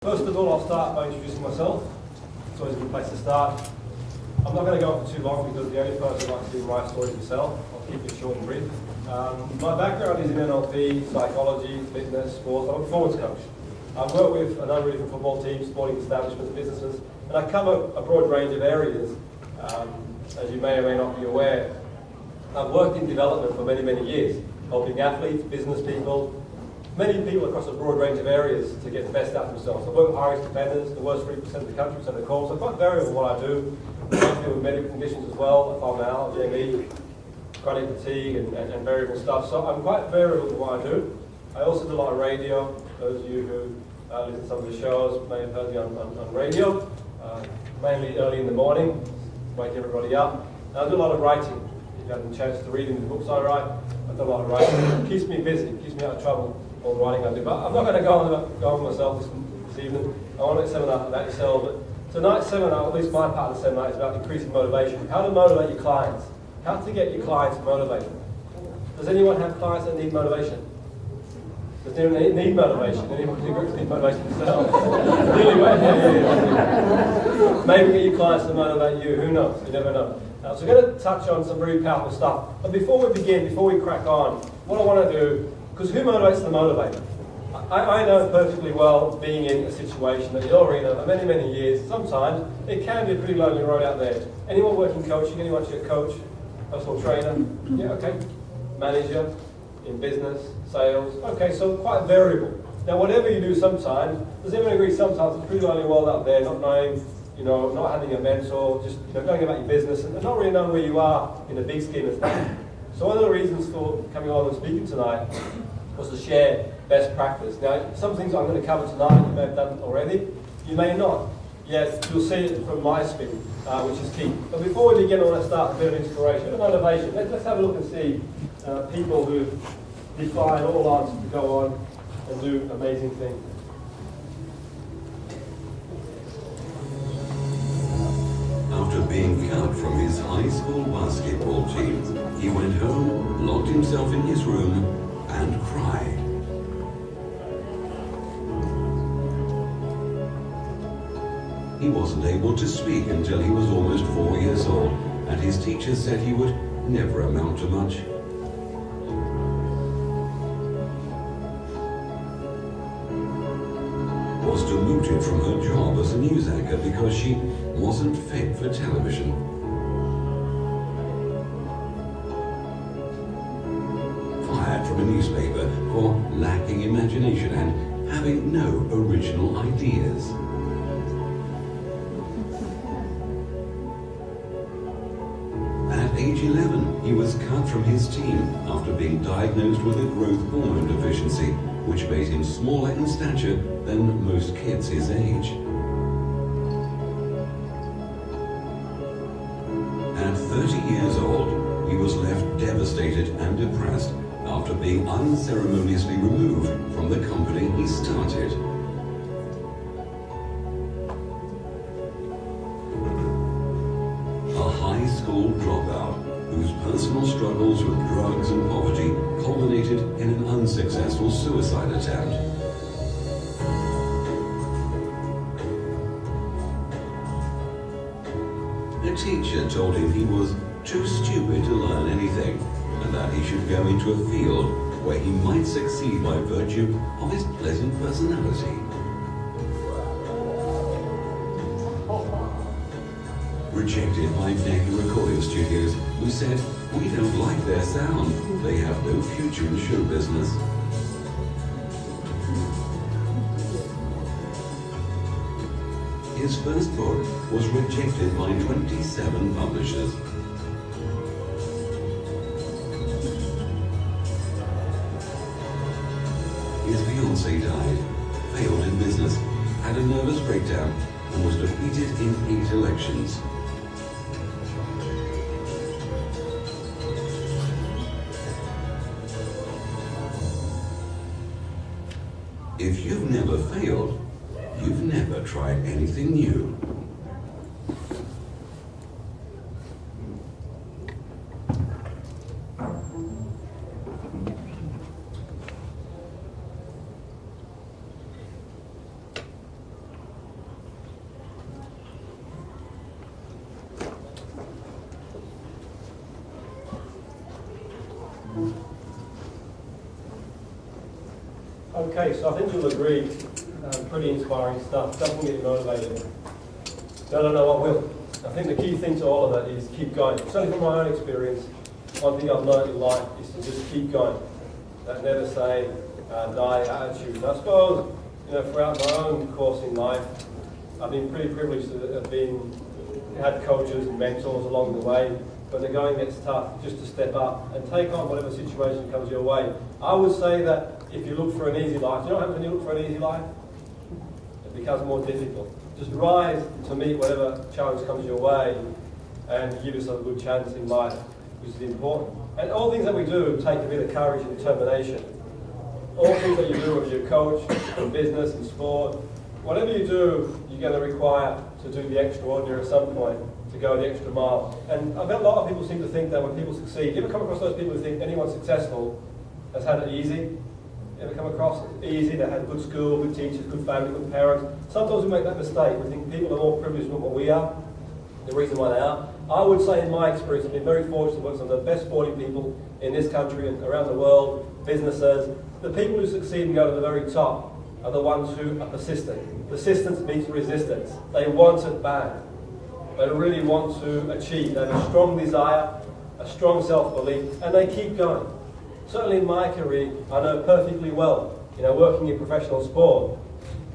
First of all, I'll start by introducing myself. It's always a good place to start. I'm not going to go on for too long because the only person who likes to do my story is myself. I'll keep it short and brief. My background is in NLP, psychology, fitness, sports. I'm a performance coach. I've worked with a number of different football teams, sporting establishments, businesses, and I cover a broad range of areas. As you may or may not be aware, I've worked in development for many, many years, helping athletes, business people, many people across a broad range of areas to get the best out of themselves. I work with high-risk offenders, the worst 3% of the country, so they're called. So I'm quite variable in what I do. I deal with medical conditions as well, FML, GME, chronic fatigue, and variable stuff. So I'm quite variable in what I do. I also do a lot of radio. Those of you who listen to some of the shows may have heard me on radio, mainly early in the morning, wake everybody up. And I do a lot of writing. If you have a chance to read in the books I write, I do a lot of writing. It keeps me busy, keeps me out of trouble. All the writing I do, but I'm not going to go on myself this evening. I want a seminar about yourself, but tonight's seminar, at least my part of the seminar, is about increasing motivation. How to motivate your clients. How to get your clients motivated. Does anyone have clients that need motivation? Does anyone need motivation? Anyone in groups need motivation themselves? Really well? Yeah. Maybe get your clients to motivate you. Who knows? You never know. So we're going to touch on some really powerful stuff. But before we begin, before we crack on, what I want to do, because who motivates the motivator? I know perfectly well, being in a situation that you're in over many, many years, sometimes it can be a pretty lonely road out there. Anyone working coaching, anyone who's a coach, personal trainer, yeah, okay, manager, in business, sales, okay, so quite variable. Now whatever you do sometimes, does anyone agree sometimes it's a pretty lonely world out there, not knowing, not having a mentor, just going about your business and not really knowing where you are in the big scheme of things. So one of the reasons for coming on and speaking tonight was to share best practice. Now, some things I'm going to cover tonight you may have done already, you may not. Yes, you'll see it from my spin, which is key. But before we begin, I want to start a bit of inspiration and motivation. Let's have a look and see people who defy all odds to go on and do amazing things. After being cut from his high school basketball team, he went home, locked himself in his room, and cried. He wasn't able to speak until he was almost 4 years old, and his teacher said he would never amount to much. Was demoted from her job as a news anchor because she wasn't fit for television. Fired from a newspaper for lacking imagination and having no original ideas. At age 11, he was cut from his team after being diagnosed with a growth hormone deficiency, which made him smaller in stature than most kids his age. At 30 years old, he was left devastated and depressed after being unceremoniously removed from the company he started. A high school dropout whose personal struggles with drugs and poverty culminated in an unsuccessful suicide attempt. A teacher told him he was too stupid to learn anything, and that he should go into a field where he might succeed by virtue of his pleasant personality. Rejected by Decca recording studios, who said, "We don't like their sound, they have no future in show business." His first book was rejected by 27 publishers. His fiancée died, failed in business, had a nervous breakdown, and was defeated in 8 elections. If you've never failed, you've never tried anything new. Okay, so I think you'll agree, pretty inspiring stuff, doesn't get you motivated. No, what will? I think the key thing to all of that is keep going. Certainly from my own experience, one thing I've learned in life is to just keep going. That never say, die attitude. And I suppose, throughout my own course in life, I've been pretty privileged to have had coaches and mentors along the way. When the going gets tough, just to step up and take on whatever situation comes your way. I would say that if you look for an easy life, do you know what happens when you look for an easy life? It becomes more difficult. Just rise to meet whatever challenge comes your way and give yourself a good chance in life, which is important. And all things that we do take a bit of courage and determination. All things that you do with your coach, in business, in sport, whatever you do, you're going to require to do the extraordinary at some point, to go the extra mile. And I bet a lot of people seem to think that when people succeed, you ever come across those people who think anyone successful has had it easy? You ever come across it easy? They had good school, good teachers, good family, good parents. Sometimes we make that mistake. We think people are more privileged than what we are. The reason why they are. I would say in my experience, I've been very fortunate to work with some of the best sporting people in this country and around the world, businesses. The people who succeed and go to the very top are the ones who are persistent. Persistence beats resistance. They want it bad. They really want to achieve. They have a strong desire, a strong self-belief, and they keep going. Certainly in my career, I know perfectly well, working in professional sport,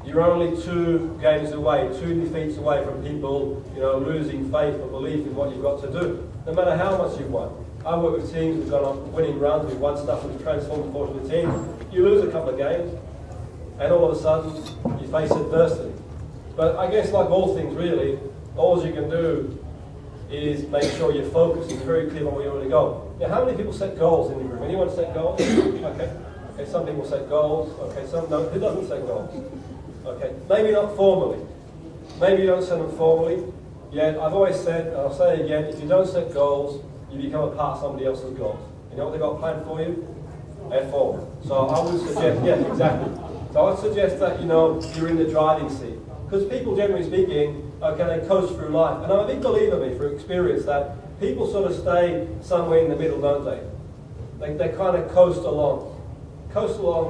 you're only 2 games away, 2 defeats away from people, losing faith or belief in what you've got to do, no matter how much you've won. I work with teams who've gone on winning runs, we've won stuff, we've transformed the fortune of the team. You lose a couple of games, and all of a sudden, you face adversity. But I guess like all things really, all you can do is make sure you're focused and very clear on where you want to go. Now, how many people set goals in the room? Anyone set goals? Okay, some people set goals. Okay, some don't. Who doesn't set goals? Okay, maybe not formally. Maybe you don't set them formally. Yet, I've always said, and I'll say it again, if you don't set goals, you become a part of somebody else's goals. You know what they've got planned for you? F4. So I would suggest, yeah, exactly. So I would suggest that, you're in the driving seat. Because people, generally speaking, they coast through life. And I'm a big believer, through experience, that people sort of stay somewhere in the middle, don't they? They kind of coast along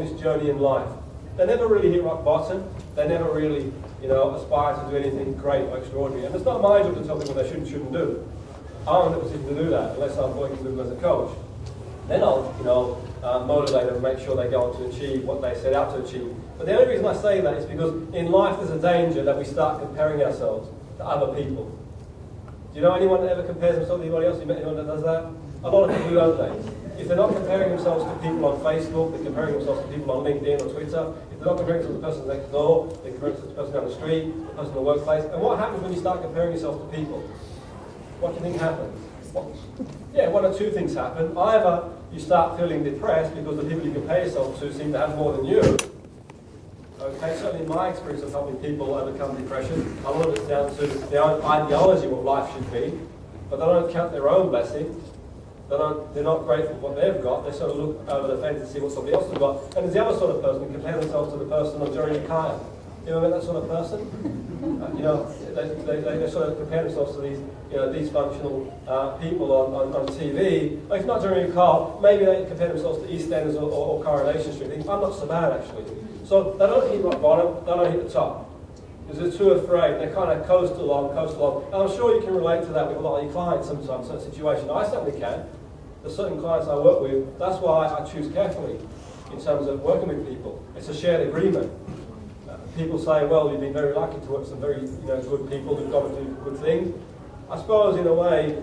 this journey in life. They never really hit rock bottom. They never really, aspire to do anything great or extraordinary. And it's not my job to tell people what they should and shouldn't do. I'm in a position to do that unless I'm working with them as a coach. Then I'll, motivate them and make sure they go on to achieve what they set out to achieve. But the only reason I say that is because in life there's a danger that we start comparing ourselves to other people. Do you know anyone that ever compares themselves to anybody else? You met anyone that does that? A lot of people do, don't they? If they're not comparing themselves to people on Facebook, they're comparing themselves to people on LinkedIn or Twitter. If they're not comparing themselves to the person next door, they're comparing themselves to the person down the street, the person in the workplace. And what happens when you start comparing yourself to people? What do you think happens? Yeah, 1 or 2 things happen. Either you start feeling depressed because the people you compare yourself to seem to have more than you. Okay, certainly in my experience of helping people overcome depression, a lot of it's down to their own ideology of what life should be, but they don't count their own blessings. They're not grateful for what they've got. They sort of look over the fence and see what somebody else has got. And there's the other sort of person who compare themselves to the person of Jeremy Kyle. You ever met that sort of person? They sort of compare themselves to these, dysfunctional people on TV. Or if not Jeremy Kyle, maybe they compare themselves to EastEnders or Coronation Street. They think, I'm not so bad actually. So they don't hit rock bottom, they don't hit the top. Because they're too afraid. They kind of coast along. And I'm sure you can relate to that with a lot of your clients sometimes, certain situations. I certainly can. There's certain clients I work with. That's why I choose carefully in terms of working with people. It's a shared agreement. People say, well, you've been very lucky to work with some very good people who've got to do good things. I suppose, in a way,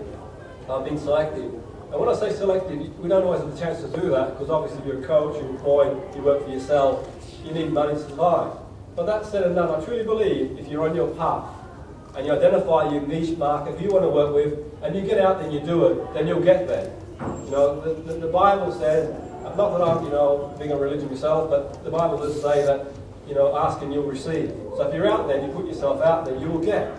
I've been selective. And when I say selective, we don't always have the chance to do that, because obviously if you're a coach, you're employed, you work for yourself, you need money to survive. But that said and done, I truly believe if you're on your path and you identify your niche market, who you want to work with, and you get out there and you do it, then you'll get there. The Bible says, not that I'm, being a religion myself, but the Bible does say that, ask and you'll receive. So if you're out there and you put yourself out there, you will get.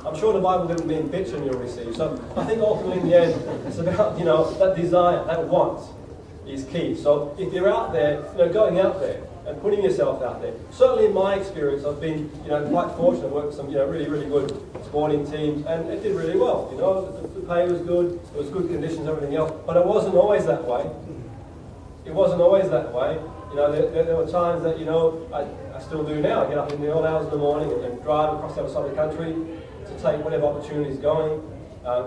I'm sure the Bible didn't mean bitch and you'll receive. So I think ultimately in the end, it's about, that desire, that want is key. So if you're out there, going out there and putting yourself out there. Certainly in my experience, I've been, quite fortunate to work with some, really, really good sporting teams, and it did really well. The pay was good, there was good conditions, everything else, but it wasn't always that way. It wasn't always that way. You know, there were times that, you know, I still do now. I get up in the early hours of the morning and drive across the other side of the country to take whatever opportunity is going.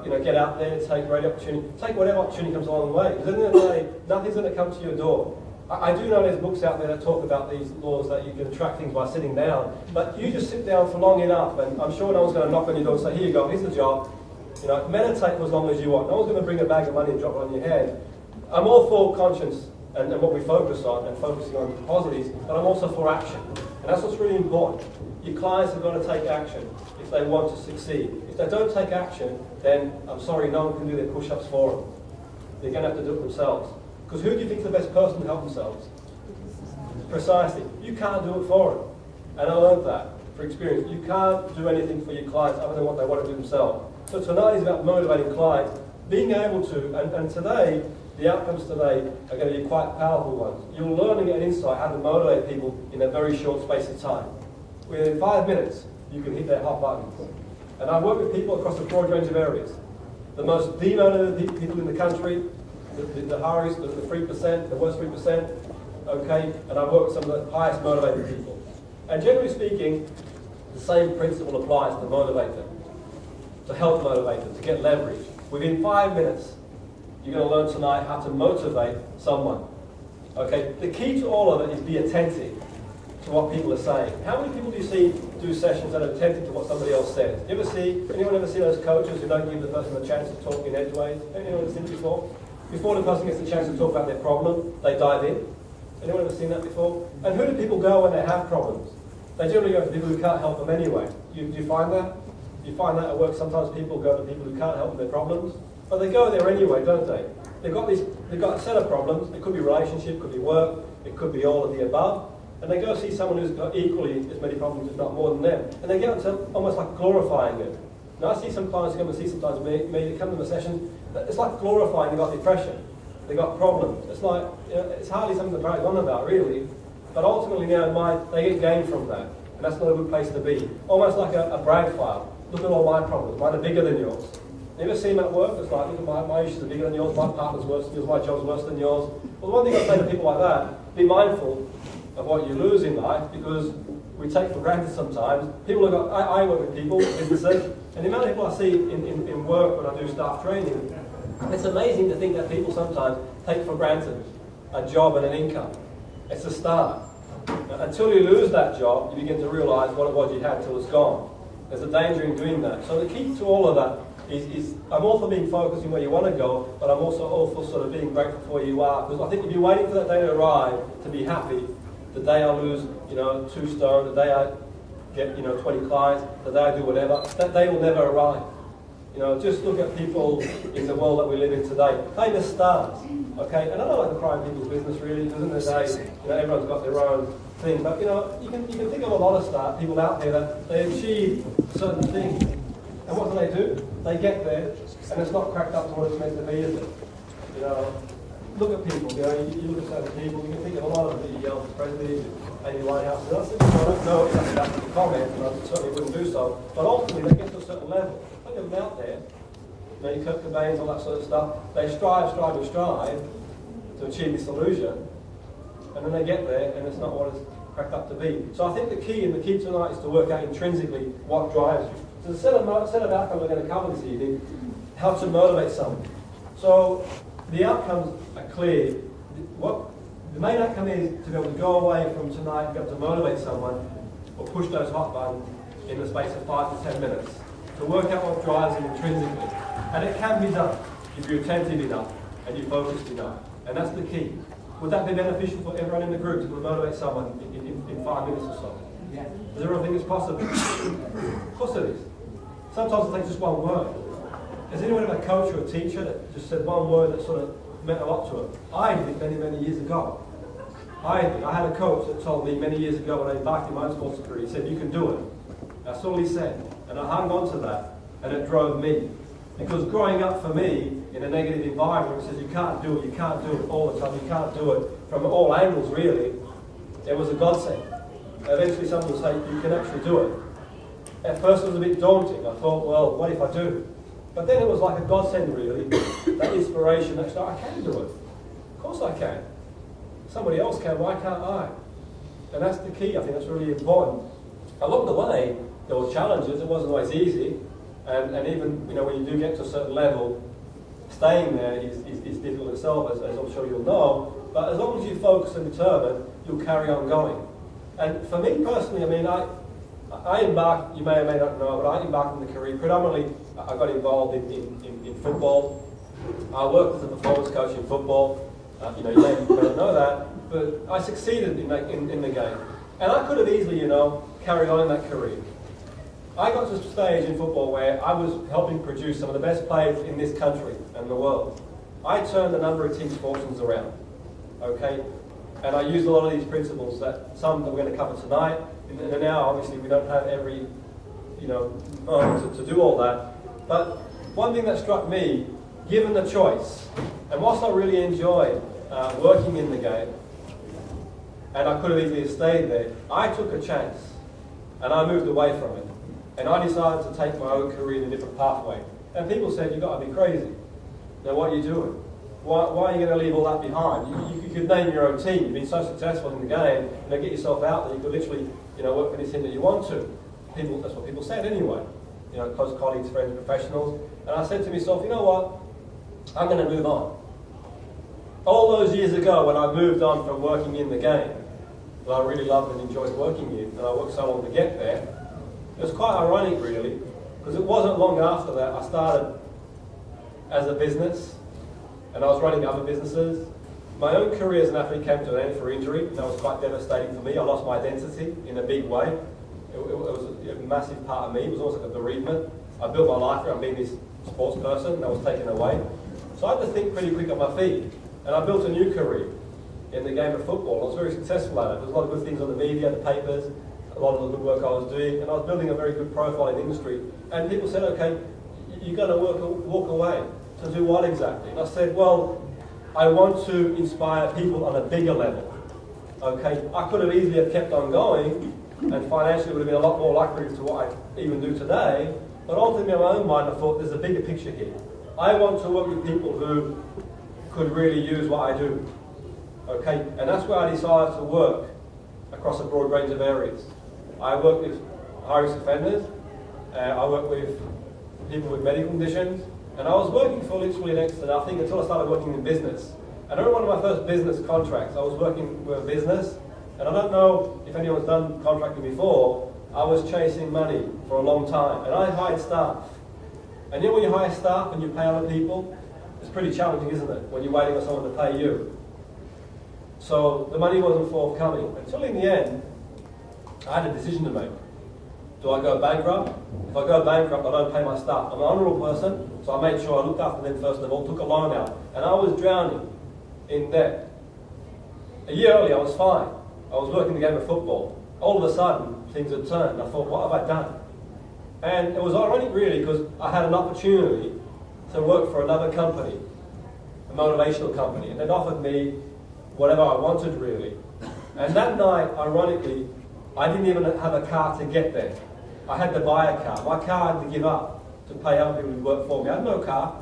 You know, get out there, take great opportunity, take whatever opportunity comes along the way. Because at the end of the day, nothing's going to come to your door. I do know there's books out there that talk about these laws that you can attract things by sitting down, but you just sit down for long enough, and I'm sure no one's going to knock on your door and say, here you go, here's the job. You know, meditate for as long as you want. No one's going to bring a bag of money and drop it on your head. I'm all for conscience and what we focus on and focusing on positives, but I'm also for action. And that's what's really important. Your clients have got to take action if they want to succeed. If they don't take action, then I'm sorry, no one can do their push-ups for them. They're going to have to do it themselves. Because who do you think is the best person to help themselves? Precisely. You can't do it for them. And I learned that for experience. You can't do anything for your clients other than what they want to do themselves. So tonight is about motivating clients, being able to, and today, the outcomes today are going to be quite powerful ones. You're learning an insight how to motivate people in a very short space of time. Within 5 minutes, you can hit their hot buttons. And I work with people across a broad range of areas. The most demotivated people in the country, the hurries, the 3%, the worst 3%, okay? And I work with some of the highest motivated people. And generally speaking, the same principle applies to motivate them, to help motivate them, to get leverage. Within 5 minutes, you're going to learn tonight how to motivate someone. Okay? The key to all of it is be attentive to what people are saying. How many people do you see do sessions that are attentive to what somebody else says? Anyone ever see those coaches who don't give the person a chance to talk in edgeways? Anyone ever seen it before? Before the person gets a chance to talk about their problem, they dive in. Anyone ever seen that before? And who do people go when they have problems? They generally go to people who can't help them anyway. Do you find that? Do you find that at work? Sometimes people go to people who can't help with their problems, but they go there anyway, don't they? They've got a set of problems. It could be relationship, it could be work, it could be all of the above. And they go see someone who's got equally as many problems, if not more than them. And they get into almost like glorifying it. Now I see some clients come and see sometimes me, they come to the session, it's like glorifying they've got depression, they've got problems. It's like, you know, it's hardly something to brag on about really, but ultimately they get gain from that. And that's not a good place to be. Almost like a brag file. Look at all my problems, mine are bigger than yours. You ever see them at work? It's like, look at my issues are bigger than yours, my partner's worse than yours, my job's worse than yours. Well, the one thing I say to people like that, be mindful of what you lose in life, because we take for granted sometimes. People have got, I work with people, businesses, and the amount of people I see in work when I do staff training, it's amazing to think that people sometimes take for granted a job and an income. It's a start. Until you lose that job, you begin to realise what it was you had till it's gone. There's a danger in doing that. So the key to all of that is I'm all for being focused on where you want to go, but I'm also all for sort of being grateful for where you are. Because I think if you're waiting for that day to arrive to be happy, the day I lose, 2 stone, the day I get, 20 clients, the day I do whatever, that day will never arrive. Just look at people in the world that we live in today. They're the stars, okay? And I don't like to cry in people's business really, because in the day, everyone's got their own thing. But you can think of a lot of people out there that they achieve certain things. And what do? They get there, and it's not cracked up to what it's meant to be, is it? Look at people, you look at certain people, you can think of a lot of the presidents, Amy Winehouse, and I don't know exactly that's the comment, and I certainly wouldn't do so, but ultimately they get to a certain level. Look at them out there, Kurt Cobain, all that sort of stuff, they strive to achieve this illusion, and then they get there, and it's not what it's cracked up to be. So I think the key tonight is to work out intrinsically what drives you. So the set of outcomes we're going to cover this evening, how to motivate someone. So the outcomes are clear. What the main outcome is to be able to go away from tonight and be able to motivate someone or push those hot buttons in the space of 5 to 10 minutes to work out what drives them intrinsically. And it can be done if you're attentive enough and you're focused enough. And that's the key. Would that be beneficial for everyone in the group to motivate someone in 5 minutes or so? Yeah. Does everyone think it's possible? Of course it is. Sometimes it takes just one word. Has anyone ever a coach or a teacher that just said one word that sort of meant a lot to them? I did many years ago. I had a coach that told me many years ago when I embarked in my own sports career, he said, you can do it. That's all he said. And I hung on to that, and it drove me. Because growing up for me, in a negative environment, it says you can't do it all the time, you can't do it from all angles really, it was a godsend. Eventually someone would say, you can actually do it. At first it was a bit daunting. I thought, well, what if I do? But then it was like a godsend really, that inspiration, that I can do it. Of course I can. somebody else can, why can't I? And that's the key. I think that's really important. Along the way, there were challenges. It wasn't always easy. And even, when you do get to a certain level, staying there is difficult itself, as I'm sure you'll know. But as long as you focus and determine, you'll carry on going. And for me personally, I embarked, you may or may not know, but I embarked in the career. Predominantly, I got involved in football. I worked as a performance coach in football. You may not know that, but I succeeded in the game. And I could have easily, carried on in that career. I got to a stage in football where I was helping produce some of the best players in this country and the world. I turned a number of teams' fortunes around, okay? And I used a lot of these principles some that we're going to cover tonight. And now, obviously, we don't have every, moment to do all that. But one thing that struck me, given the choice, and whilst I really enjoyed working in the game, and I could have easily stayed there, I took a chance, and I moved away from it. And I decided to take my own career in a different pathway. And people said, you've got to be crazy. Now, what are you doing? Why are you going to leave all that behind? You could name your own team. You've been so successful in the game, get yourself out there. You could literally, work for any team that you want to. That's what people said anyway. Close colleagues, friends, professionals. And I said to myself, you know what? I'm going to move on. All those years ago, when I moved on from working in the game, that I really loved and enjoyed working in, and I worked so long to get there, it was quite ironic, really, because it wasn't long after that I started as a business, and I was running other businesses. My own career as an athlete came to an end for injury, and that was quite devastating for me. I lost my identity in a big way. It was a massive part of me. It was almost like a bereavement. I built my life around being this sports person, and that was taken away. So I had to think pretty quick on my feet, and I built a new career in the game of football. I was very successful at it. There was a lot of good things on the media, the papers, a lot of the good work I was doing, and I was building a very good profile in the industry. And people said, okay, you're going to walk away. To do what exactly? And I said, well, I want to inspire people on a bigger level. Okay, I could have easily have kept on going, and financially it would have been a lot more likely to what I even do today. But ultimately, in my own mind, I thought there's a bigger picture here. I want to work with people who could really use what I do. Okay, and that's where I decided to work across a broad range of areas. I work with high-risk offenders, I work with people with medical conditions, and I was working for literally next to nothing until I started working in business. And I remember one of my first business contracts, I was working with a business, and I don't know if anyone's done contracting before, I was chasing money for a long time, and I hired staff. And when you hire staff and you pay other people, it's pretty challenging, isn't it, when you're waiting on someone to pay you. So the money wasn't forthcoming, until in the end, I had a decision to make. Do I go bankrupt? If I go bankrupt, I don't pay my staff. I'm an honourable person, so I made sure I looked after them first of all, took a loan out, and I was drowning in debt. A year earlier, I was fine. I was working the game of football. All of a sudden, things had turned. I thought, what have I done? And it was ironic, really, because I had an opportunity to work for another company, a motivational company, and they'd offered me whatever I wanted, really. And that night, ironically, I didn't even have a car to get there. I had to buy a car. My car I had to give up to pay other people who worked for me. I had no car,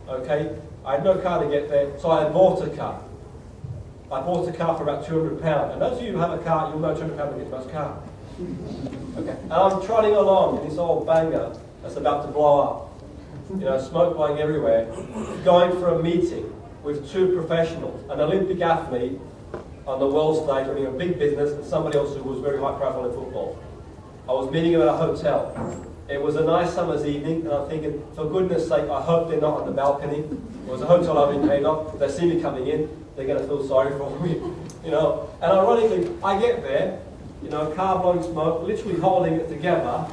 okay? I had no car to get there, so I bought a car. I bought a car for about £200. And those of you who have a car, you'll know £200 to get most car. Okay, and I'm trotting along in this old banger that's about to blow up. Smoke blowing everywhere, going for a meeting with two professionals, an Olympic athlete on the world stage running a big business, and somebody else who was very high profile in football. I was meeting them at a hotel. It was a nice summer's evening, and I'm thinking, for goodness sake, I hope they're not on the balcony. It was a hotel I've been paid off. If they see me coming in, they're going to feel sorry for me, And ironically, I get there, car blowing smoke, literally holding it together,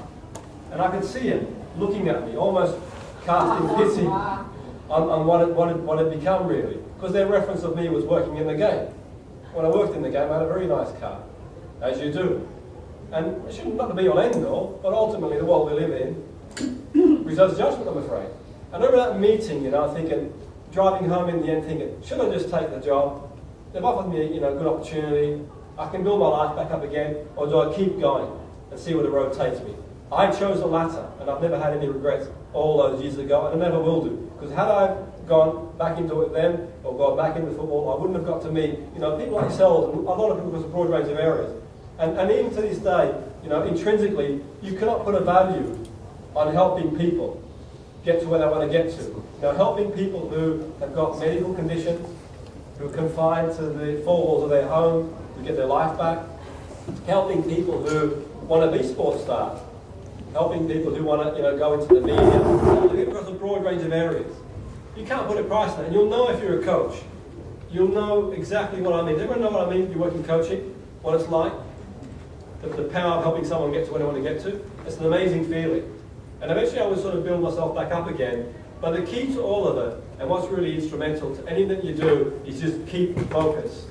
and I could see him looking at me, almost casting pity on what had become, really. Because their reference of me was working in the game. When I worked in the game, I had a very nice car, as you do. And it shouldn't not be all end all, but ultimately the world we live in reserves judgment, I'm afraid. I remember that meeting, thinking, driving home in the end thinking, should I just take the job? They've offered me a good opportunity. I can build my life back up again, or do I keep going and see where the road takes me? I chose the latter, and I've never had any regrets all those years ago, and I never will do. Because had I gone back into it then, or gone back into football, I wouldn't have got to meet, people like yourselves, and a lot of people across a broad range of areas. And even to this day, intrinsically, you cannot put a value on helping people get to where they want to get to. Helping people who have got medical conditions, who are confined to the four walls of their home, to get their life back. Helping people who want to be sports stars. Helping people who want to, go into the media. Across a broad range of areas. You can't put a price on it, and you'll know if you're a coach. You'll know exactly what I mean. Does everyone know what I mean if you work in coaching? What it's like? The power of helping someone get to where they want to get to. It's an amazing feeling. And eventually I would sort of build myself back up again. But the key to all of it, and what's really instrumental to anything that you do, is just keep focused.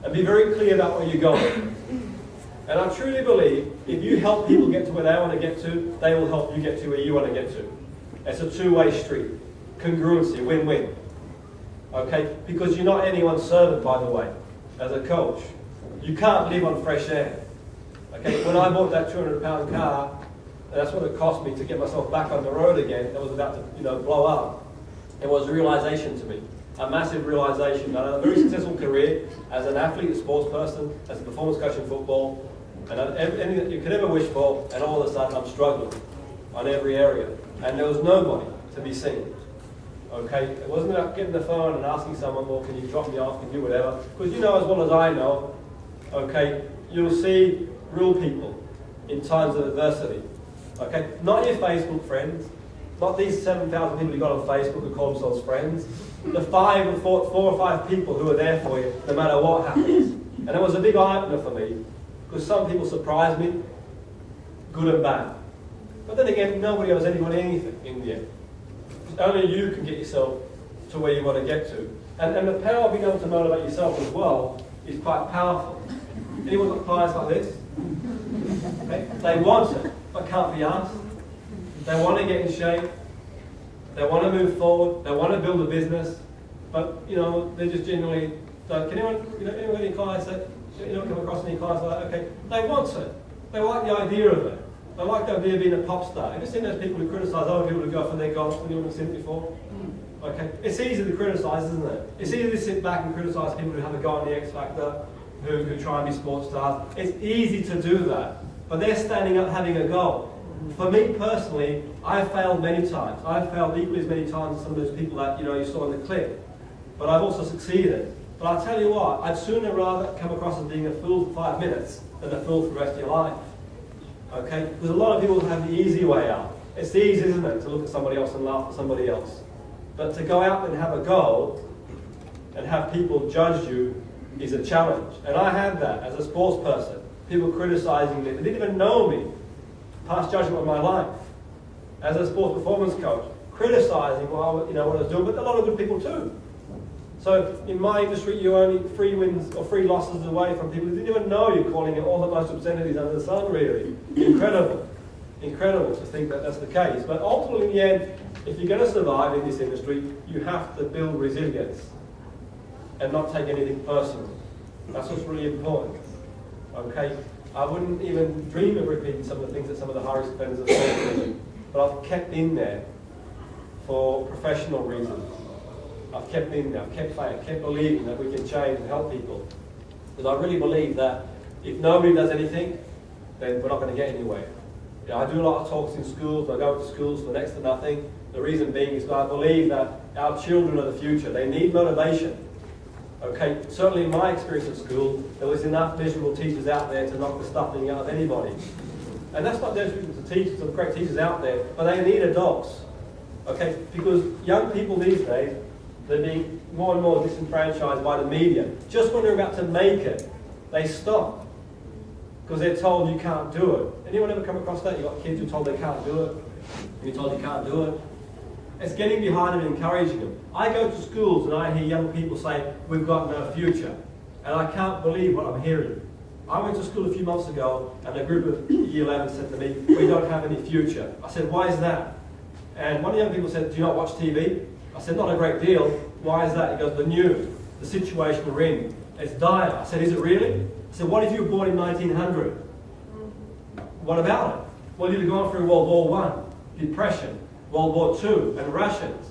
And be very clear about where you're going. And I truly believe if you help people get to where they want to get to, they will help you get to where you want to get to. It's a two-way street. Congruency, win-win. Okay? Because you're not anyone's servant, by the way, as a coach. You can't live on fresh air. Okay? When I bought that £200 car, and that's what it cost me to get myself back on the road again, that was about to blow up. It was a realization to me. A massive realization. I had a very successful career as an athlete, a sports person, as a performance coach in football, and anything that you could ever wish for, and all of a sudden I'm struggling on every area. And there was nobody to be seen. Okay? It wasn't about getting the phone and asking someone, well, can you drop me off, can you do whatever? Because you know as well as I know, okay, you'll see real people in times of adversity. Okay? Not your Facebook friends, not these 7,000 people you got on Facebook who call themselves friends. The 4 or 5 people who are there for you no matter what happens. And it was a big eye-opener for me, because some people surprised me, good and bad. But then again, nobody owes anybody anything in the end. Only you can get yourself to where you want to get to. And the power of being able to motivate yourself as well is quite powerful. Anyone got clients like this? Okay? They want it, but can't be asked. They want to get in shape. They want to move forward. They want to build a business. But, they're just genuinely, can anyone get any clients that, come across any clients like that? Okay, they want it. They like the idea of it. They like the idea of being a pop star. Have you seen those people who criticise other people who go for their goals? Anyone seen it before? Okay, it's easy to criticise, isn't it? It's easy to sit back and criticise people who have a go on the X Factor, who try and be sports stars. It's easy to do that. But they're standing up having a go. For me personally, I've failed many times. I've failed equally as many times as some of those people that you saw in the clip. But I've also succeeded. But I'll tell you what, I'd sooner rather come across as being a fool for 5 minutes than a fool for the rest of your life. Okay? Because a lot of people have the easy way out. It's easy, isn't it, to look at somebody else and laugh at somebody else. But to go out and have a go and have people judge you is a challenge. And I had that as a sports person. People criticising me. They didn't even know me. Past judgment of my life. As a sports performance coach, criticising what I was doing, but a lot of good people too. So in my industry, you're only 3 wins or 3 losses away from people who didn't even know you're calling it all the most obscenities under the sun, really. Incredible. Incredible to think that that's the case. But ultimately, in the end, if you're going to survive in this industry, you have to build resilience and not take anything personal. That's what's really important. Okay? I wouldn't even dream of repeating some of the things that some of the high-risk offenders have said to me, but I've kept in there for professional reasons. I've kept in there, I've kept faith, kept believing that we can change and help people. Because I really believe that if nobody does anything, then we're not going to get anywhere. I do a lot of talks in schools, I go to schools for next to nothing. The reason being is that I believe that our children are the future. They need motivation. Okay, certainly in my experience at school, there was enough miserable teachers out there to knock the stuffing out of anybody. And that's not just the teachers, some great teachers out there, but they need adults. Okay, because young people these days, they're being more and more disenfranchised by the media. Just when they're about to make it, they stop. Because they're told you can't do it. Anyone ever come across that? You've got kids who are told they can't do it. You're told you can't do it. It's getting behind them and encouraging them. I go to schools and I hear young people say, we've got no future. And I can't believe what I'm hearing. I went to school a few months ago and a group of Year 11 said to me, we don't have any future. I said, why is that? And one of the young people said, do you not watch TV? I said, not a great deal. Why is that? He goes, the news, the situation we're in, it's dire. I said, is it really? I said, what if you were born in 1900? What about it? Well, you'd have gone through World War I, Depression, World War II, and rations.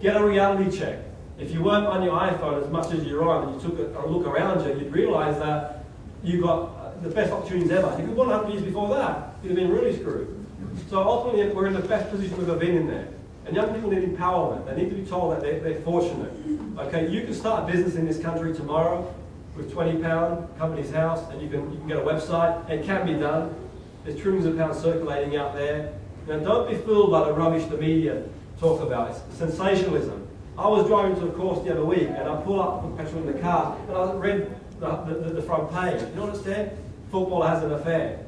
Get a reality check. If you weren't on your iPhone as much as you're on, and you took a look around you, you'd realise that you got the best opportunities ever. If you'd 100 years before that, you'd have been really screwed. So ultimately, we're in the best position we've ever been in there. And young people need empowerment. They need to be told that they're fortunate. Okay, you can start a business in this country tomorrow with £20, company's house, and you can get a website. It can be done. There's trillions of pounds circulating out there. Now, don't be fooled by the rubbish the media talk about. It's sensationalism. I was driving to a course the other week, and I pulled up, put petrol in the car, and I read the front page. You know what it said? Football has an affair.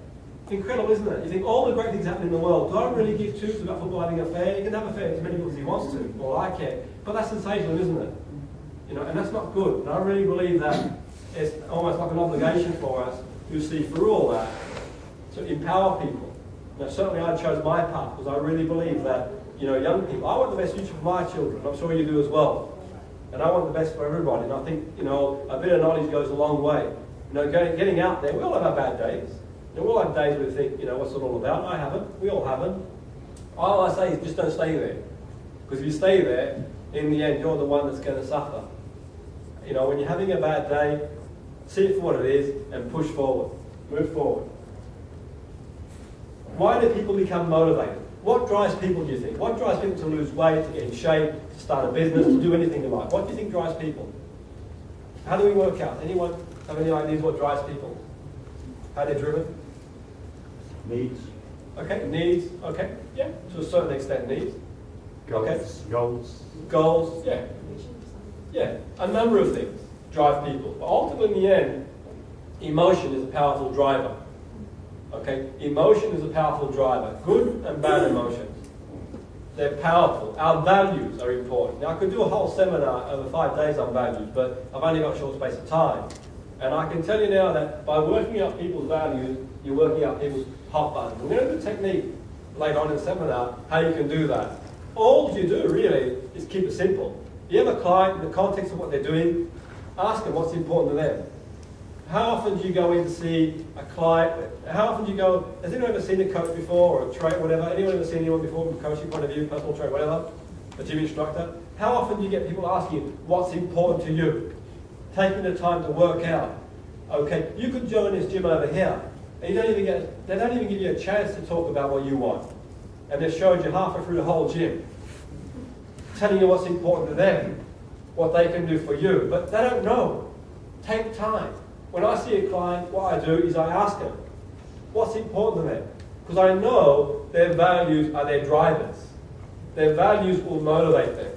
Incredible, isn't it? You think all the great things happening in the world, don't really give two about football having an affair. He can have an affair as many people as he wants to, or I can. But that's sensational, isn't it? You know, and that's not good. And I really believe that it's almost like an obligation for us to see through all that, to empower people. Now, certainly I chose my path because I really believe that, you know, young people, I want the best future for my children. I'm sure you do as well. And I want the best for everybody. And I think, you know, a bit of knowledge goes a long way. You know, getting out there, we all have our bad days. And we all have days where we think, you know, what's it all about? I haven't. We all haven't. All I say is just don't stay there. Because if you stay there, in the end, you're the one that's going to suffer. You know, when you're having a bad day, see it for what it is and push forward. Move forward. Why do people become motivated? What drives people, do you think? What drives people to lose weight, to get in shape, to start a business, to do anything in life? What do you think drives people? How do we work out? Anyone have any ideas what drives people? How they're driven? Needs. Okay, needs. Okay, yeah, to a certain extent, needs. Goals. Okay. Goals. Yeah. Yeah, a number of things drive people. But ultimately, in the end, emotion is a powerful driver. Okay, emotion is a powerful driver. Good and bad emotions. They're powerful. Our values are important. Now, I could do a whole seminar over 5 days on values, but I've only got a short space of time. And I can tell you now that by working out people's values, you're working out people's hot buttons. We're going to do a technique later on in the seminar, how you can do that. All you do, really, is keep it simple. You have a client, in the context of what they're doing, ask them what's important to them. How often do you go in to see a client? How often do you go, has anyone ever seen a coach before, or a trainer, whatever? Anyone ever seen anyone before from a coaching point of view, personal trainer, whatever? A gym instructor? How often do you get people asking you, what's important to you? Taking the time to work out. Okay, you could join this gym over here, and they don't even give you a chance to talk about what you want. And they've showed you halfway through the whole gym, telling you what's important to them, what they can do for you. But they don't know. Take time. When I see a client, what I do is I ask them, what's important to them? Because I know their values are their drivers. Their values will motivate them.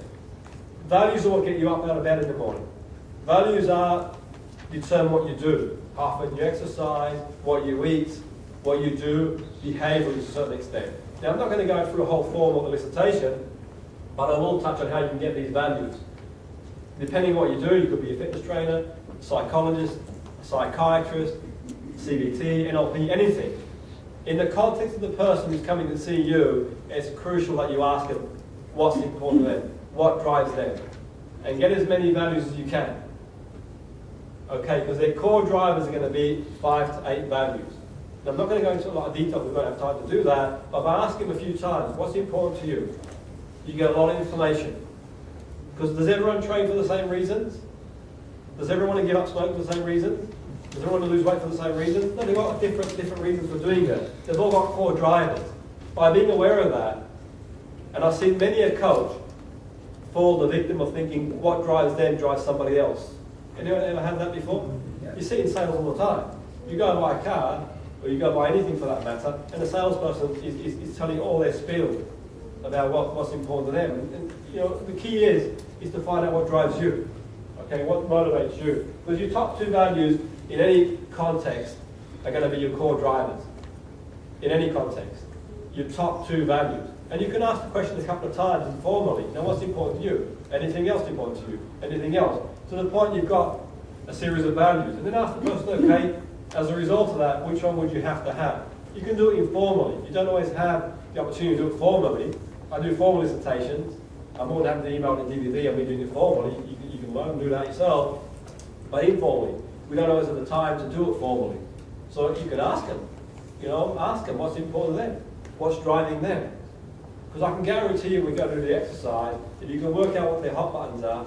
Values are what get you up out of bed in the morning. Values determine what you do. How often you exercise, what you eat, what you do, behaviour to a certain extent. Now, I'm not going to go through a whole formal elicitation, but I will touch on how you can get these values. Depending on what you do, you could be a fitness trainer, a psychologist, a psychiatrist, CBT, NLP, anything. In the context of the person who's coming to see you, it's crucial that you ask them what's important to them, what drives them, and get as many values as you can. Okay, because their core drivers are going to be 5 to 8 values. Now, I'm not going to go into a lot of detail, we don't have time to do that, but if I ask him a few times, what's important to you? You get a lot of information. Because does everyone train for the same reasons? Does everyone want to give up smoking for the same reasons? Does everyone want to lose weight for the same reasons? No, they've got different reasons for doing it. They've all got core drivers. By being aware of that, and I've seen many a coach fall the victim of thinking what drives them drives somebody else. Anyone ever had that before? Yeah. You see it in sales all the time. You go and buy a car, or you go and buy anything for that matter, and the salesperson is telling you all their spiel about what's important to them. And you know, the key is to find out what drives you. Okay, what motivates you? Because your top 2 values in any context are going to be your core drivers. In any context, your top 2 values. And you can ask the question a couple of times informally. Now, what's important to you? Anything else important to you? Anything else? To the point you've got a series of values. And then ask the person, okay, as a result of that, which one would you have to have? You can do it informally. You don't always have the opportunity to do it formally. I do formal recitations. I'm more than happy to email the DVD and we do it formally. You can learn and do that yourself. But informally, we don't always have the time to do it formally. So you can ask them. You know, ask them what's important to them. What's driving them. Because I can guarantee you when we go to do the exercise, if you can work out what their hot buttons are,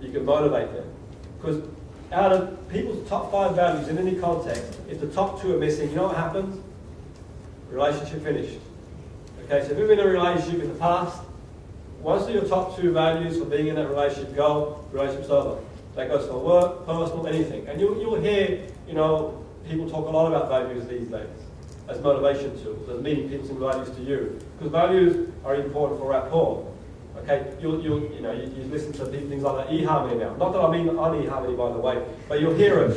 you can motivate them. Because out of people's top 5 values in any context, if the top 2 are missing, you know what happens? Relationship finished. Okay, so if you've been in a relationship in the past, once your top 2 values for being in that relationship go, relationship's over. That goes for work, personal, anything. And you'll hear, people talk a lot about values these days as motivation tools, as meeting people's values to you. Because values are important for rapport. Okay, you listen to things like that eHarmony now. Not that I mean on eHarmony, by the way, but you'll hear it.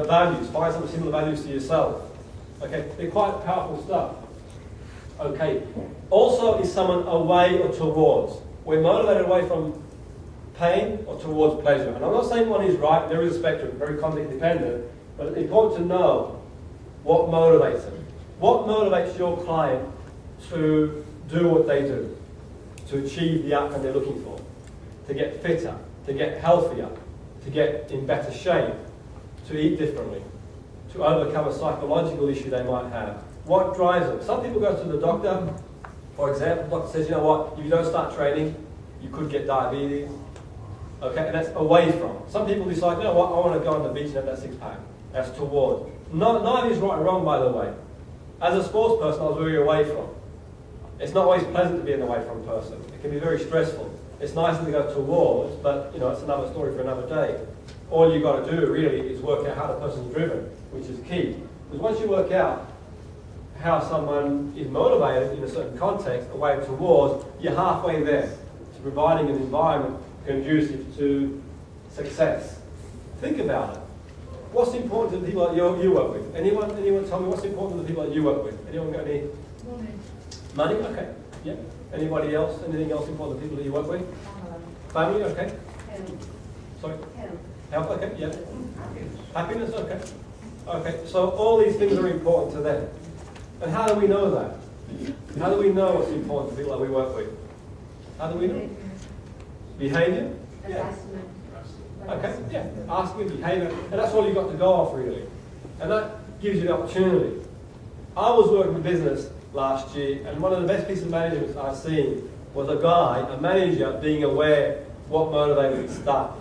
Values. Find some similar values to yourself. Okay, they're quite powerful stuff. Okay, also is someone away or towards. We're motivated away from pain or towards pleasure. And I'm not saying one is right. There is a spectrum, very context dependent. But it's important to know what motivates them. What motivates your client to do what they do, to achieve the outcome they're looking for, to get fitter, to get healthier, to get in better shape, to eat differently, to overcome a psychological issue they might have. What drives them? Some people go to the doctor, for example, the doctor says, you know what, if you don't start training, you could get diabetes. Okay, and that's away from. Some people decide, you know what, I want to go on the beach and have that 6-pack. That's towards. Neither is right or wrong, by the way. As a sports person, I was very away from. It's not always pleasant to be an away from person. It can be very stressful. It's nicer to go towards, but it's another story for another day. All you've got to do really is work out how the person's driven, which is key. Because once you work out how someone is motivated in a certain context, away towards, you're halfway there to providing an environment conducive to success. Think about it. What's important to the people that you work with? Anyone tell me what's important to the people that you work with? Anyone got any? Money? Okay. Yeah. Anybody else? Anything else important to the people that you work with? Family? Okay. Sorry? Health? Okay. Yeah. Happiness? Okay. Okay. So all these things are important to them. And how do we know that? How do we know what's important to people that we work with? How do we know? Behavior? Yeah. Okay, yeah. Asking behavior. And that's all you've got to go off, really. And that gives you the opportunity. I was working in business last year, and one of the best pieces of management I've seen was a manager, being aware what motivated his staff.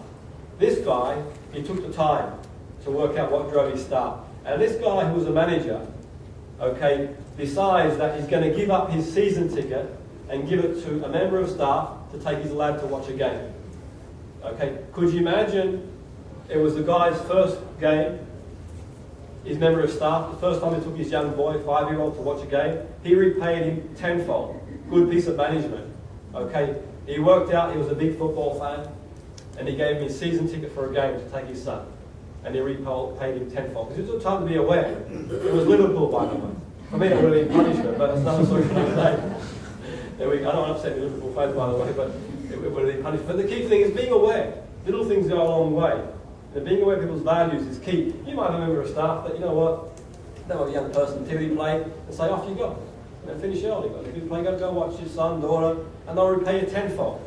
This guy, he took the time to work out what drove his staff. And this guy who was a manager, okay, decides that he's going to give up his season ticket and give it to a member of staff to take his lad to watch a game. Okay, could you imagine it was the guy's first game, his member of staff, the first time he took his young boy, 5-year-old, to watch a game, he repaid him tenfold. Good piece of management. Okay, he worked out he was a big football fan, and he gave him his season ticket for a game to take his son. And he repaid him tenfold. Because it took time to be aware. It was Liverpool, by the way. For me, it would have been punishment, but it's another story for another day. I don't want to upset the Liverpool fans, by the way, but it would have been punished. But the key thing is being aware. Little things go a long way. And being aware of people's values is key. You might have a member of staff that, you know what, they want a young person activity play, and say, off you go. And then finish early. Got activity play, go watch your son, daughter, and they'll repay you tenfold.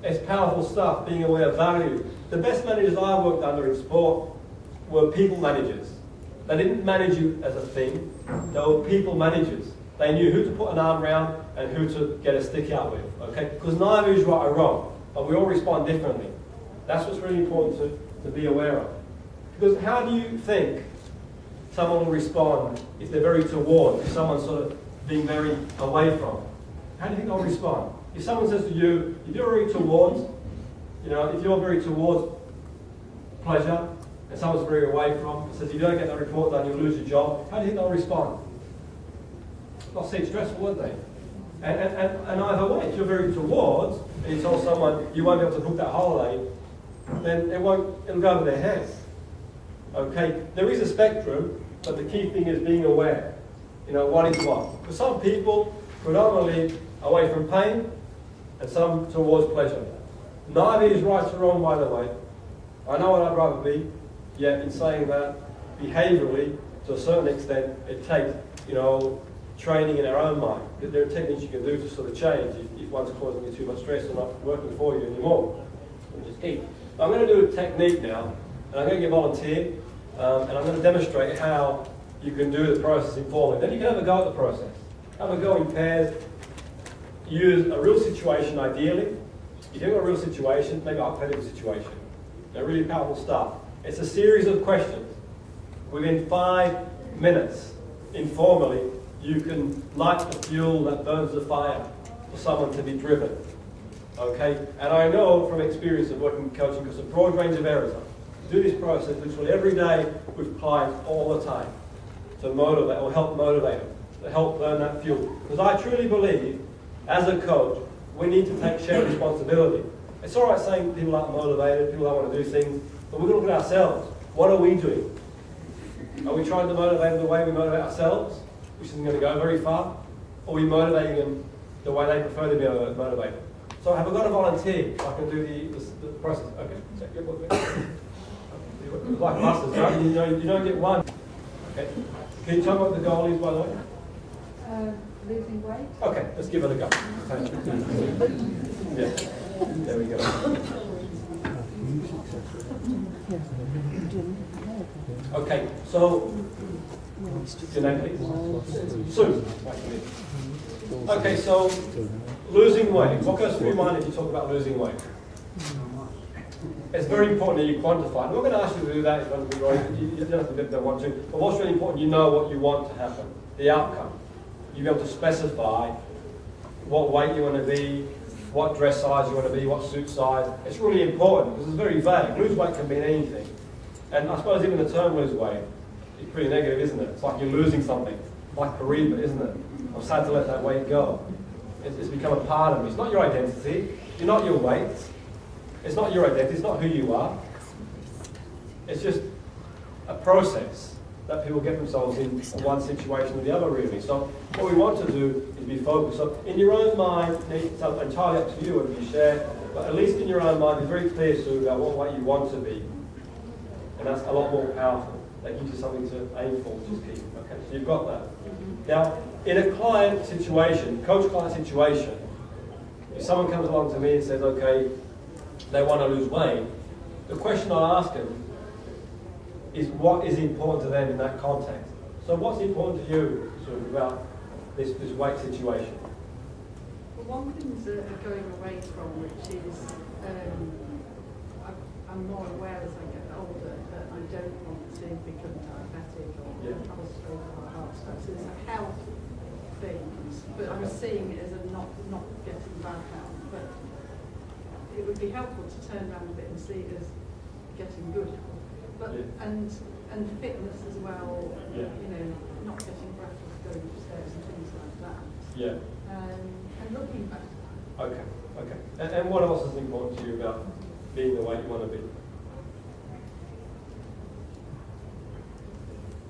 It's powerful stuff, being aware of value. The best managers I worked under in sport were people managers. They didn't manage you as a thing, they were people managers. They knew who to put an arm around and who to get a stick out with, okay? Because neither is right or wrong, but we all respond differently. That's what's really important to be aware of. Because how do you think someone will respond if they're very toward, if someone's sort of being very away from? How do you think they'll respond? If someone says to you, if you're very towards, if you're very towards pleasure, and someone's very away from, says you don't get that report done, you'll lose your job, how do you think they'll respond? They'll seem stressful, won't they? And either way, if you're very towards, and you tell someone you won't be able to book that holiday, then it'll go over their heads. Okay? There is a spectrum, but the key thing is being aware. What is what? For some people, predominantly away from pain, and some towards pleasure. Neither is right or wrong, by the way. I know what I'd rather be, yet in saying that, behaviourally, to a certain extent, it takes, training in our own mind. There are techniques you can do to sort of change if one's causing you too much stress or not working for you anymore, which is key. I'm going to do a technique now, and I'm going to get volunteer, and I'm going to demonstrate how you can do the process informally. Then you can have a go at the process. Have a go in pairs, use a real situation ideally. You do a real situation, maybe a hypothetical situation. They're really powerful stuff. It's a series of questions. Within 5 minutes, informally, you can light the fuel that burns the fire for someone to be driven. Okay? And I know from experience of working in coaching, because a broad range of areas, I do this process literally every day with clients all the time to motivate or help motivate them, to help burn that fuel. Because I truly believe, as a coach, we need to take shared responsibility. It's all right saying people aren't motivated, people don't want to do things, but we're going to look at ourselves. What are we doing? Are we trying to motivate them the way we motivate ourselves, which isn't going to go very far? Or are we motivating them the way they prefer to be motivated? So have I got a volunteer so I can do the process? Okay, so you're like buses, right? You don't get one. Okay. Can you tell me what the goal is, by the way? Losing weight. Okay, let's give it a go. Yeah, there we go. Okay, so, your name please? Sue. Okay, so, losing weight. What goes through your mind if you talk about losing weight? It's very important that you quantify. I'm not going to ask you to do that. You don't have to if they want to. But what's really important, you know what you want to happen, the outcome. You'll be able to specify what weight you want to be, what dress size you want to be, what suit size. It's really important because it's very vague. Lose weight can mean anything. And I suppose even the term lose weight is pretty negative, isn't it? It's like you're losing something, like bereavement, isn't it? I'm sad to let that weight go. It's become a part of me. It's not your identity. You're not your weight. It's not your identity. It's not who you are. It's just a process that people get themselves in one situation or the other, really. So what we want to do is be focused. So in your own mind, it's entirely up to you whether you share, but at least in your own mind, be very clear, Sue, about what way you want to be. And that's a lot more powerful. That gives you something to aim for, which is key. Okay, so you've got that. Now, in a client situation, coach-client situation, if someone comes along to me and says, okay, they want to lose weight, the question I ask them is what is important to them in that context. So what's important to you sort of about this weight situation? Well, one thing that are going away from, which is I'm more aware as I get older that I don't want to become diabetic or have a stroke or a heart attack. So it's a health thing, but I'm seeing it as a not getting bad health. But it would be helpful to turn around a bit and see it as getting good health. But and fitness as well, you know, not getting breathless going upstairs and things like that. Yeah. And looking back. Okay. And what else is important to you about being the way you want to be?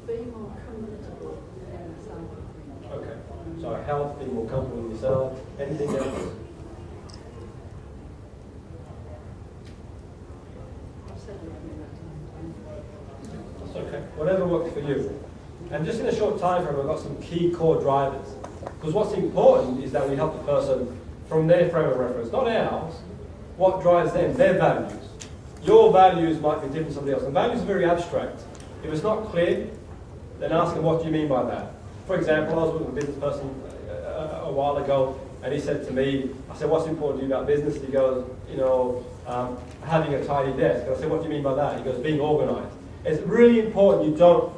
Being more comfortable in yourself. Okay. So health, being more comfortable in yourself. Anything else? I've said looking back. Okay, whatever works for you. And just in a short time frame, I've got some key core drivers. Because what's important is that we help the person from their frame of reference, not ours. What drives them? Their values. Your values might be different to somebody else. And values are very abstract. If it's not clear, then ask them, what do you mean by that? For example, I was with a business person a while ago, and he said to me, I said, what's important to you about business? He goes, you know, having a tidy desk. And I said, what do you mean by that? He goes, being organized. It's really important you don't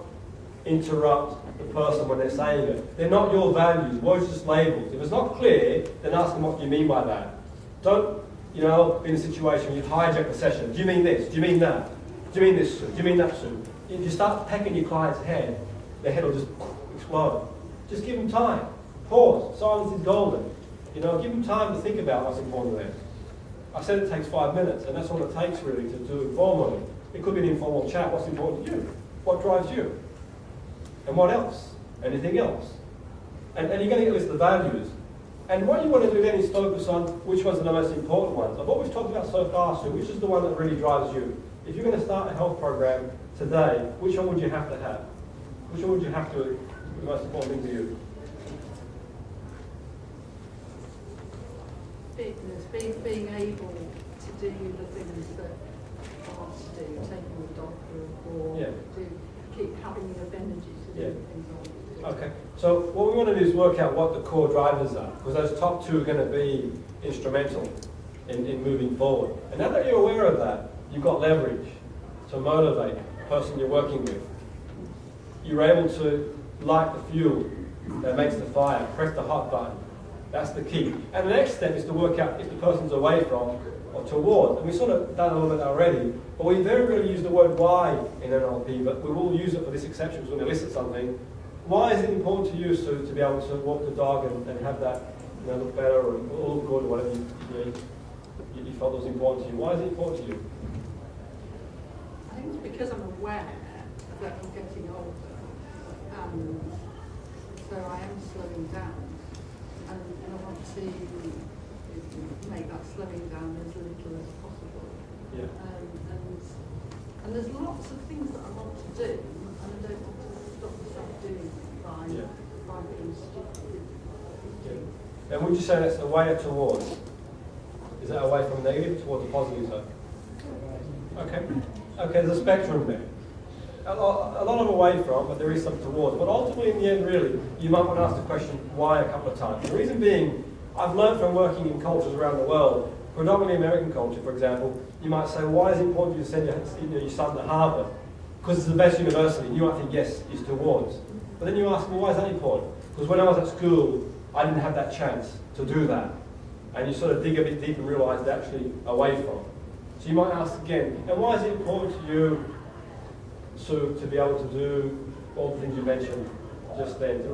interrupt the person when they're saying it. They're not your values. Words are just labels. If it's not clear, then ask them what do you mean by that. Don't, you know, be in a situation where you hijack the session. Do you mean this? Do you mean that? Do you mean this, Sue? Do you mean that, Sue? If you start pecking your client's head, their head will just explode. Just give them time. Pause. Silence is golden. You know, give them time to think about what's important to them. I said it takes 5 minutes, and that's all it takes really to do informally. It could be an informal chat. What's important to you? What drives you? And what else? Anything else? And you're going to get a list of values. And what you want to do then is focus on which ones are the most important ones. Of what we've talked about so far, Sue, which is the one that really drives you? If you're going to start a health program today, which one would you have to have? Which one would you have to be the most important thing to you? Fitness, being able to do the things that I want to do, taking the dog for a walk, keep having enough energy to do the things I want to do. Okay, so what we want to do is work out what the core drivers are, because those top two are going to be instrumental in moving forward. And now that you're aware of that, you've got leverage to motivate the person you're working with. You're able to light the fuel that makes the fire, press the hot button. That's the key. And the next step is to work out if the person's away from or towards. And we've sort of done a little bit already, but we very rarely use the word why in NLP, but we will use it for this exception because when we elicit something. Why is it important to you, Sue, to be able to walk the dog and have that, look better or look good or whatever you felt was important to you? Why is it important to you? I think it's because I'm aware that I'm getting older, and so I am slowing down, and I want to make that slowing down as little as possible. Yeah. And there's lots of things that I want to do, and I don't want to stop myself doing it by being stupid. Yeah. And would you say that's away or towards? Is that away from negative towards the positive side? Okay. Okay, there's a spectrum there. A lot of away from, but there is some towards. But ultimately, in the end, really, you might want to ask the question why a couple of times. The reason being, I've learned from working in cultures around the world, predominantly American culture, for example, you might say, why is it important for you to send your son to Harvard? Because it's the best university. And you might think, yes, it's towards. But then you ask, well, why is that important? Because when I was at school, I didn't have that chance to do that. And you sort of dig a bit deep and realise it's actually away from. So you might ask again, and why is it important to you, Sue, to be able to do all the things you mentioned just then, to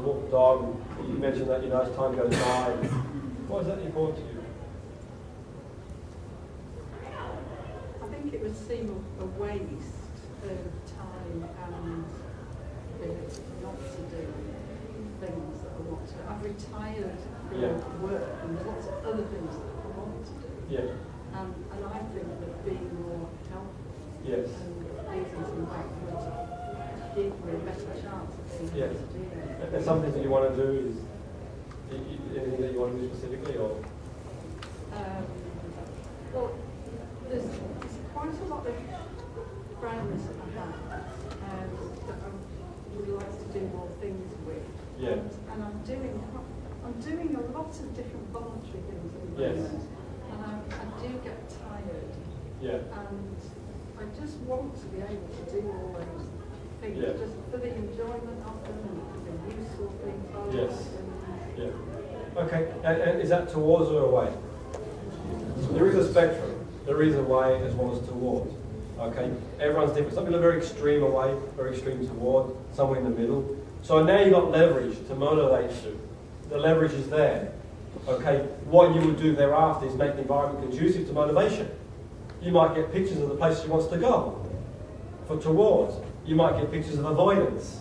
walk the dog, and you mentioned that, as time goes by. Why is that important to you? I think it would seem a waste of time and ability not to do things that I want to do. I've retired from work, and there's lots of other things that I want to do. Yeah. And I think that being more helpful Yes. and pleasing some back would give me a better chance of being Yes. able to do that. And some things that you want to do is anything that you want to do specifically, or Well, there's quite a lot of friends that I have that I would like to do more things with. Yeah. And I'm doing a lot of different voluntary things at the Yes. moment. And I do get tired. Yeah. And I just want to be able to do all those things just for the enjoyment of them and for the useful things of them. Yes. Yeah. Okay. And is that towards or away? So there is a spectrum. There is away as well as towards. Okay. Everyone's different. Some people are very extreme away, very extreme toward, somewhere in the middle. So now you've got leverage to motivate you. The leverage is there. Okay. What you would do thereafter is make the environment conducive to motivation. You might get pictures of the place she wants to go. For towards, you might get pictures of avoidance.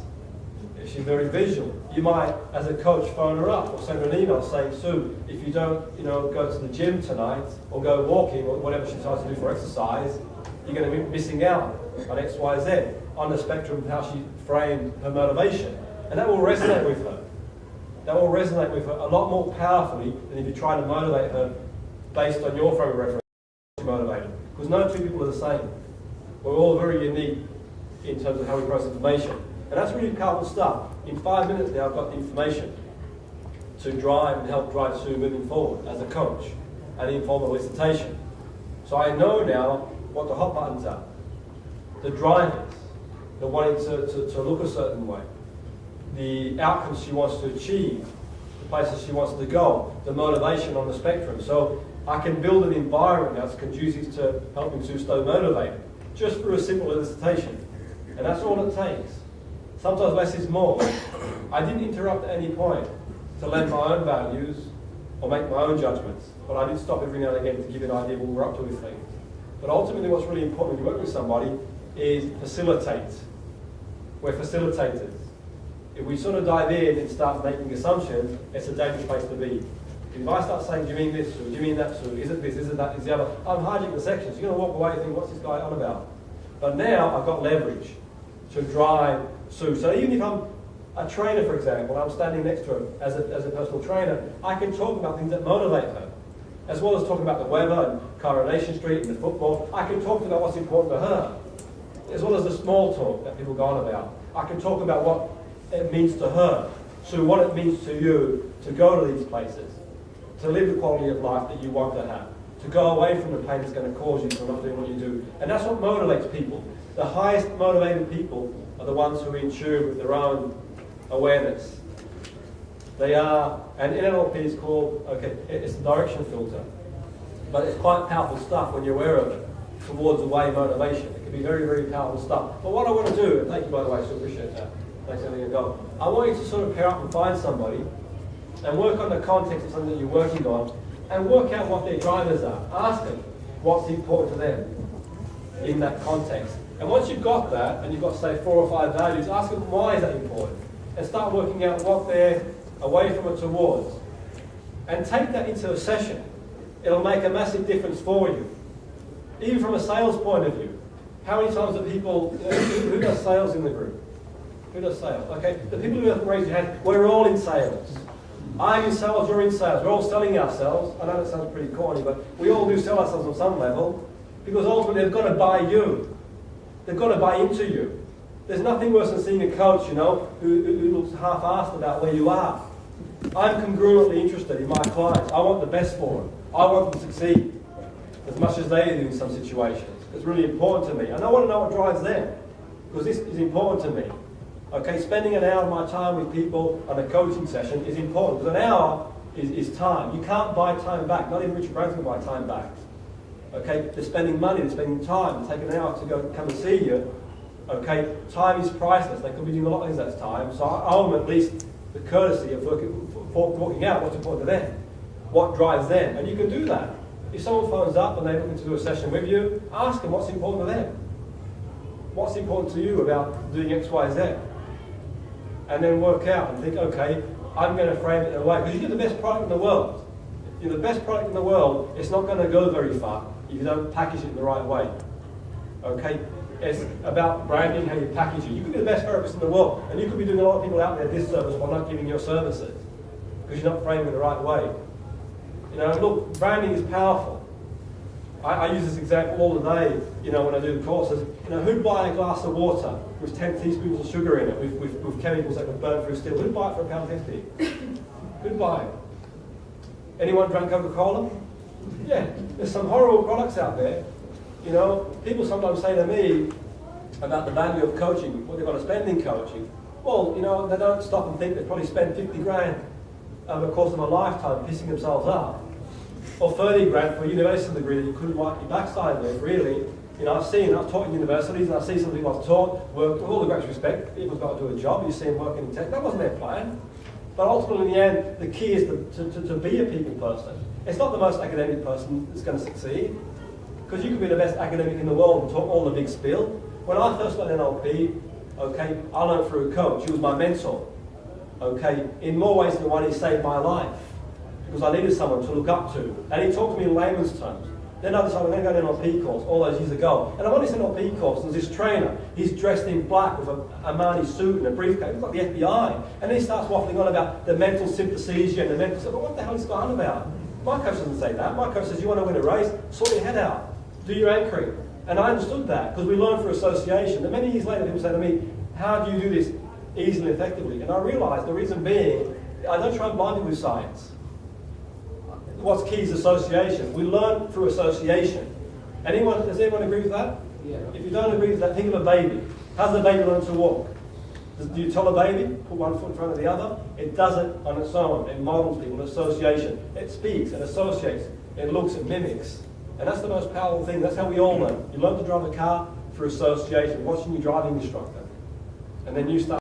If she's very visual, you might, as a coach, phone her up or send her an email saying, Sue, if you don't, go to the gym tonight or go walking or whatever she decides to do for exercise, you're going to be missing out on X, Y, Z on the spectrum of how she framed her motivation. And that will resonate with her. That will resonate with her a lot more powerfully than if you try to motivate her based on your frame of reference. Motivated. Because no two people are the same. We're all very unique in terms of how we process information. And that's really powerful stuff. In 5 minutes now, I've got the information to drive and help drive Sue moving forward as a coach and informal elicitation. So I know now what the hot buttons are, the drivers, the wanting to look a certain way, the outcomes she wants to achieve, the places she wants to go, the motivation on the spectrum. So I can build an environment that's conducive to helping Sue stay motivated, just through a simple elicitation. And that's all it takes. Sometimes less is more. I didn't interrupt at any point to lend my own values or make my own judgments, but I did stop every now and again to give you an idea of what we're up to with things. But ultimately what's really important when you work with somebody is facilitate. We're facilitators. If we sort of dive in and start making assumptions, it's a dangerous place to be. If I start saying, do you mean this, or do you mean that, or is it this, is it that, is the other, I'm hijacking the sections. You're going to walk away and think, what's this guy on about? But now I've got leverage to drive Sue. So even if I'm a trainer, for example, I'm standing next to her as a personal trainer, I can talk about things that motivate her. As well as talking about the weather and Coronation Street and the football, I can talk about what's important to her. As well as the small talk that people go on about. I can talk about what it means to her, to what it means to you to go to these places, to live the quality of life that you want to have, to go away from the pain it's going to cause you for not doing what you do. And that's what motivates people. The highest motivated people are the ones who are in tune with their own awareness. They are, and in NLP it's called, it's a direction filter. But it's quite powerful stuff when you're aware of it, towards away motivation. It can be very, very powerful stuff. But what I want to do, and thank you by the way, I so appreciate that. Thanks for letting it go. I want you to sort of pair up and find somebody and work on the context of something that you're working on and work out what their drivers are. Ask them what's important to them in that context. And once you've got that, and you've got, say, 4 or 5 values, ask them why is that important? And start working out what they're away from it towards. And take that into a session. It'll make a massive difference for you. Even from a sales point of view. How many times do people, who does sales in the group? Who does sales? Okay, the people who haven't raised your hand, we're all in sales. I'm in sales, you're in sales. We're all selling ourselves. I know that sounds pretty corny, but we all do sell ourselves on some level. Because ultimately they've got to buy you. They've got to buy into you. There's nothing worse than seeing a coach, who looks half-assed about where you are. I'm congruently interested in my clients. I want the best for them. I want them to succeed as much as they do in some situations. It's really important to me. And I want to know what drives them, because this is important to me. Okay, spending an hour of my time with people on a coaching session is important, because an hour is time. You can't buy time back. Not even Richard Branson can buy time back. Okay, they're spending money, they're spending time. They take an hour to go come and see you. Okay, time is priceless. They could be doing a lot of things that's time. So I owe them at least the courtesy of working out what's important to them, what drives them. And you can do that. If someone phones up and they're looking to do a session with you, ask them what's important to them. What's important to you about doing X, Y, Z? And then work out and think, okay, I'm going to frame it in a way. Because you're the best product in the world. You're the best product in the world. It's not going to go very far if you don't package it in the right way. Okay? It's about branding, how you package it. You could be the best therapist in the world, and you could be doing a lot of people out there disservice by not giving your services because you're not framing it the right way. Look, branding is powerful. I use this example all the day, when I do the courses. Who'd buy a glass of water with 10 teaspoons of sugar in it with chemicals that can burn through steel? Who'd buy it for £1.50? Who'd buy it? Anyone drank Coca-Cola? Yeah, there's some horrible products out there. People sometimes say to me about the value of coaching, what they've got to spend in coaching. Well, they don't stop and think they probably spend 50 grand over the course of a lifetime pissing themselves up. Or 30 grand for a university degree that you couldn't wipe your backside with, really. I've taught in universities, and I see some people I've taught work, with all the greatest respect, people's got to do a job, you see them working in tech. That wasn't their plan. But ultimately, in the end, the key is to be a people person. It's not the most academic person that's going to succeed. Because you could be the best academic in the world and talk all the big spiel. When I first got NLP, I learned through a coach. He was my mentor. In more ways than one, he saved my life. Because I needed someone to look up to. And he talked to me in layman's terms. Then I decided I'm going to go to an NLP course all those years ago. And I'm on this NLP course, and there's this trainer. He's dressed in black with a Armani suit and a briefcase. He's like the FBI. And then he starts waffling on about the mental synesthesia and the mental... But what the hell is going on about? My coach doesn't say that. My coach says, you want to win a race? Sort your head out. Do your anchoring. And I understood that because we learned through association. And many years later, people say to me, how do you do this easily and effectively? And I realized the reason being, I don't try and blind people with science. What's key is association. We learn through association. Does anyone agree with that? Yeah. If you don't agree with that, think of a baby. How does a baby learn to walk? Do you tell a baby, put one foot in front of the other? It does it on its own. It models people, association. It speaks, it associates, it looks, it mimics. And that's the most powerful thing. That's how we all learn. You learn to drive a car through association, watching your driving instructor. And then you start